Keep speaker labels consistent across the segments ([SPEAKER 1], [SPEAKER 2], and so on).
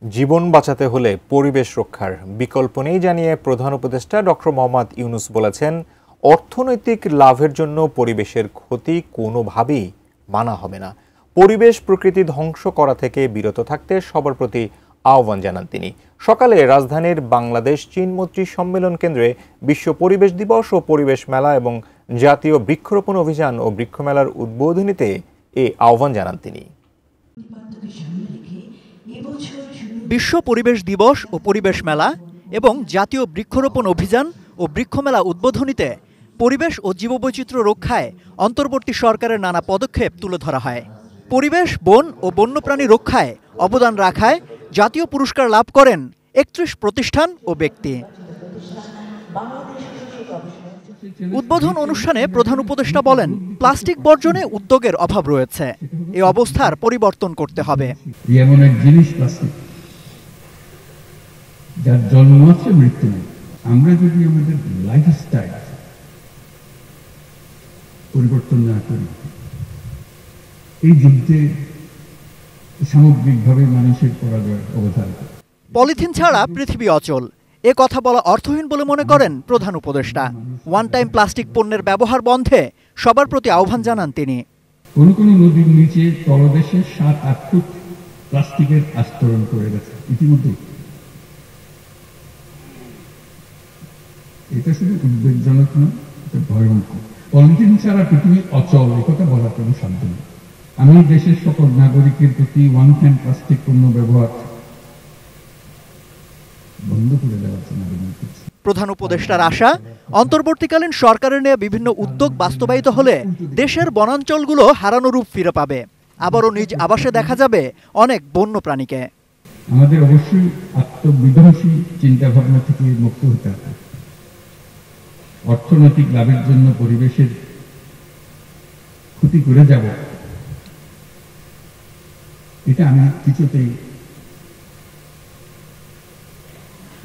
[SPEAKER 1] জীবন বাঁচাতে হলে পরিবেশ রক্ষার বিকল্প নেই জানিয়ে প্রধান উপদেষ্টা ডক্টর মোহাম্মদ ইউনূস বলেছেন, অর্থনৈতিক লাভের জন্য পরিবেশের ক্ষতি কোনোভাবেই মানা হবে না। পরিবেশ প্রকৃতি ধ্বংস করা থেকে বিরত থাকতে সবার প্রতি আহ্বান জানান তিনি। সকালে রাজধানীর বাংলাদেশ চীন মৈত্রী সম্মেলন কেন্দ্রে বিশ্ব পরিবেশ দিবস ও পরিবেশ মেলা এবং জাতীয় বৃক্ষরোপণ অভিযান ও বৃক্ষমেলার উদ্বোধনীতে এ আহ্বান জানান তিনি।
[SPEAKER 2] বিশ্ব পরিবেশ দিবস ও পরিবেশ মেলা এবং জাতীয় বৃক্ষরোপণ অভিযান ও বৃক্ষমেলা উদ্বোধনীতে পরিবেশ ও জীববৈচিত্র্য রক্ষায় অন্তর্বর্তী সরকারের নানা পদক্ষেপ তুলে ধরা হয়। পরিবেশ, বন ও বন্যপ্রাণী রক্ষায় অবদান রাখায় জাতীয় পুরস্কার লাভ করেন ৩১ প্রতিষ্ঠান ও ব্যক্তি। উদ্বোধন অনুষ্ঠানে প্রধান উপদেষ্টা বলেন, প্লাস্টিক বর্জনে উদ্যোগের অভাব রয়েছে। এই অবস্থার পরিবর্তন করতে হবে।
[SPEAKER 3] এমন এক জিনিস প্লাস্টিক, যার জন্ম আছে মৃত্যু নেই। আমরা যদি আমাদের লাইফস্টাইল পরিবর্তন না করি, এই যুদ্ধে সামগ্রিকভাবে মানুষের পরাজয় অবধান।
[SPEAKER 2] পলিথিন ছাড়া পৃথিবী অচল, এ কথা বলা অর্থহীন বলে মনে করেন প্রধান উপদেষ্টা। ওয়ান টাইম প্লাস্টিক পণ্যের ব্যবহার বন্ধে সবার প্রতি আহ্বান জানান তিনি।
[SPEAKER 3] কোন কোন নদীর নিচে তলদেশে ৭-৮ ফুট প্লাস্টিকের আস্তরণ করে গেছে ইতিমধ্যে। এটা শুধু উদ্বেগজনক নয়, এটা ভয়ঙ্কর। পলিথিন ছাড়া পৃথিবী অচল, একথা বলার কোনো সাধ্য নেই। আমি দেশের সকল নাগরিকের প্রতি ওয়ান টাইম প্লাস্টিক পণ্য ব্যবহার বন্ধ করে দেওয়ার জন্য আবেদন করছি।
[SPEAKER 2] প্রধান উপদেষ্টার আশা, অন্তর্বর্তীকালীন সরকারের নেওয়া বিভিন্ন উদ্যোগ বাস্তবায়িত হলে দেশের বনাঞ্চলগুলো হারানো রূপ ফিরে পাবে। আবারও নিজ আবাসে দেখা যাবে অনেক বন্য প্রাণীকে।
[SPEAKER 3] আমাদের অবশ্যই আত্মবিধ্বংসী চিন্তাভাবনা থেকে মুক্ত হতে হবে। অর্থনৈতিক লাভের জন্য পরিবেশের ক্ষতি করে যাব, এটা আমি কিছুতেই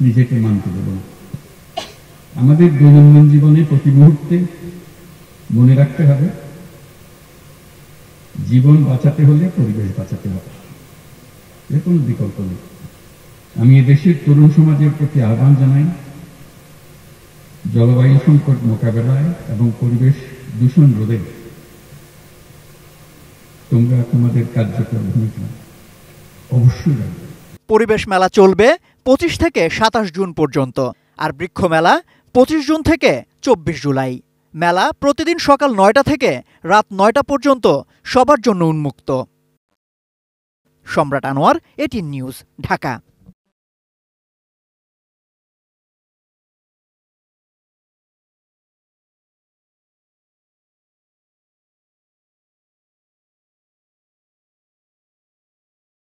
[SPEAKER 3] নিজেকে মানতে দেব না। আমাদের দৈনন্দিন জীবনে প্রতি মুহূর্তে মনে রাখতে হবে, জীবন বাঁচাতে হলে পরিবেশ বাঁচাতে হবে, এর কোনো বিকল্প নেই। আমি এদেশের তরুণ সমাজের প্রতি আহ্বান জানাই, জলবায়ু সংকট মোকাবেলায় এবং পরিবেশ দূষণ রোধে তোমরা তোমাদের কার্যকর ভূমিকা অবশ্যই রাখবে।
[SPEAKER 2] পরিবেশ মেলা চলবে ২৫ থেকে ২৭ জুন পর্যন্ত, আর বৃক্ষ মেলা ২৫ জুন থেকে ২৪ জুলাই। মেলা প্রতিদিন সকাল ৯টা থেকে রাত ৯টা পর্যন্ত সবার জন্য উন্মুক্ত। সম্রাট আনোয়ার, এটিএন নিউজ, ঢাকা।